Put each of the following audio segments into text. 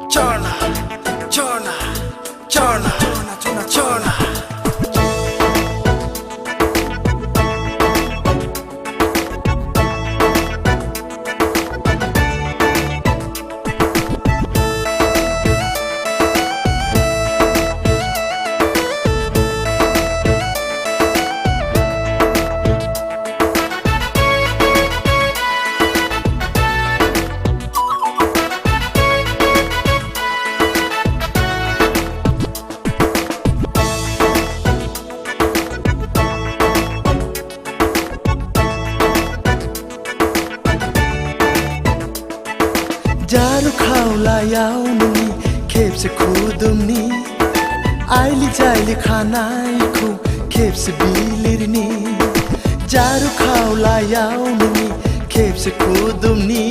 Chona, chona, chona, chona, chona, chona. जारु खाउला याउनुनी खेप्से खुदुमनी आइली जाइली खानाइखौ खेप्से बिलिरनी जारु खाउला याउनुनी खेप्से खुदुमनी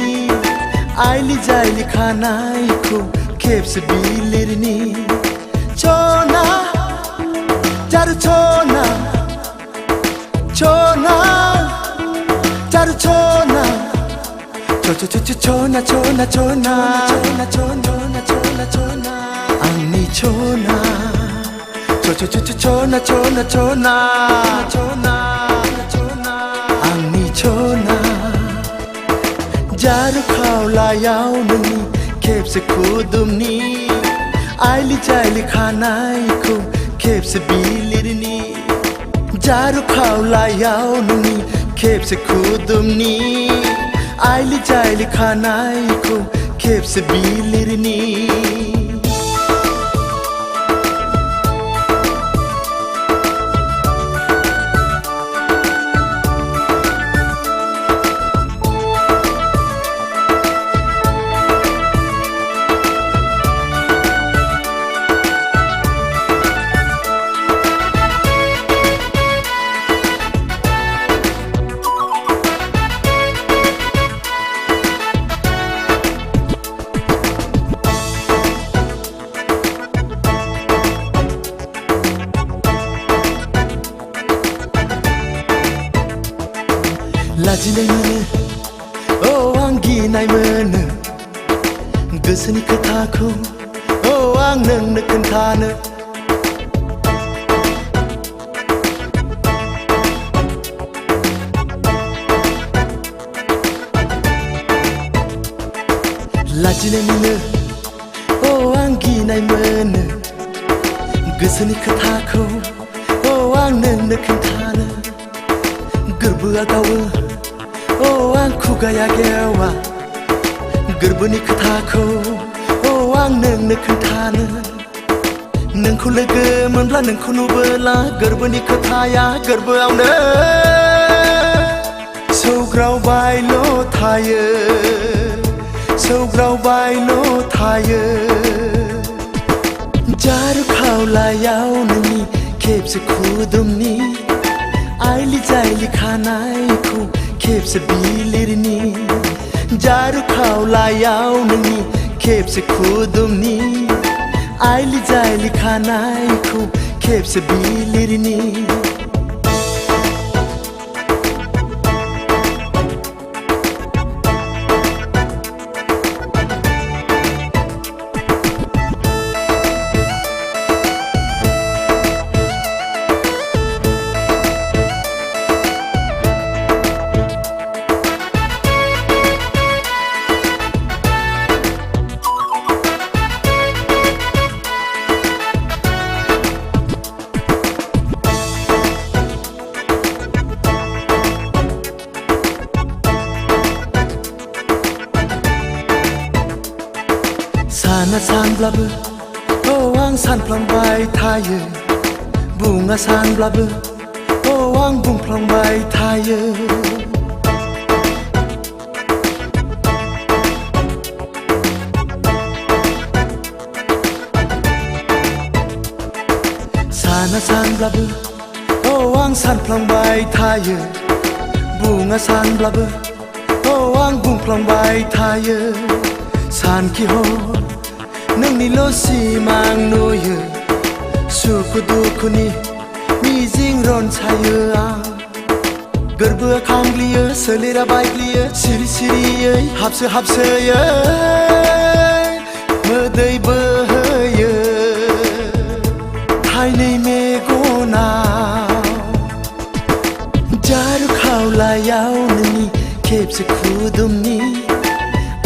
आइली जाइली खानाइखौ खेप्से बिलिरनी छोना जारु छोना छोना जारु छोना Chona, chona, chona, chona, chona, chona, chona, Ani chona, chona, chona, chona, chona, chona, Ani chona. Jaru khaula yaununi, khepse khudumni, aili jaili khanaikho, khepse bilirni. Jaru khaula yaununi, khepse khudumni. आइली जाइली खानाइखौ खेप्से बिलिरनी लाजिनाय मोनो आं गिनाय मोनो गोसोनि खोथाखौ आं नोंनो खोन्थानो लाजिनाय मोनो आं गिनाय मोनो गोसोनि खोथाखौ आं नोंनो खोन्थानो गोरबोआ गावो आं खुगाया गेवा गोरबोनि खोथाखौ आं नोंनो खोन्थानो नोंखौ लोगो मोनब्ला नोंखौ नुबोला गोरबोनि खोथाया गोरबोआवनो सौग्रावबायल' थायो सौग्रावबायल' थायो जारु खावलायाव नोंनि खेबसे खुदुमनि आइली जाइली खानाइखौ खेबसे बिलिरनि जारु खावलायाव नोंनि खेबसे खुदुमनि आइली जाइली खानाइखौ खेबसे बिलिरनि साना सानब्लाबो आं सानफ्लांबाय थायो बुङा सानब्लाबो आं बुंफ्लांबाय थायो साना सानब्लाबो आं सानफ्लांबाय थायो बुङा सानब्लाबो आं बुंफ्लांबाय थायो सानखि हर नोंनिल' सिमां नुयो सुखु दुखुनि मिजिं रनसायो आं गोरबोआ खामग्लियो सोलेरा बायग्लियो सिरि सिरियै हाबसो हाबसोयै मोदै बोहैयो थाइनै मेगनाव जारु खावलायाव नोंनि खेबसे खुदुमनि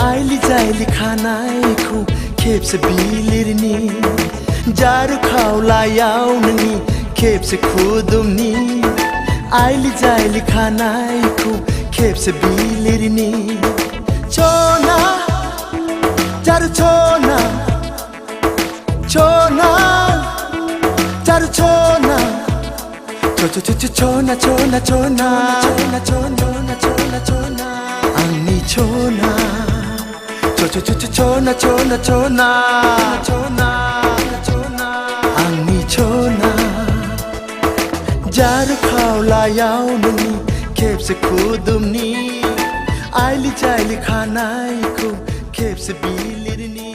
आइलि जाइलि खानायखौ खेबसे बिलिरनि जारु खावलायाव नोंनि खेबसे खुदुमनि आइलि जाइलि खानायखौ खेबसे बिलिरनि चना जारु चना चना जारु चना चना चना चना चना चना चना चना आंनि चना चना चना चना चना चना आंनि चना जारु खावलायाव नोंनि खेबसे खुदुमनि आइलि जाइलि खानायखौ खेबसे बिलिरनि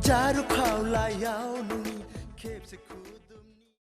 जारु खावलायाव नोंनि खेबसे खुदुमनि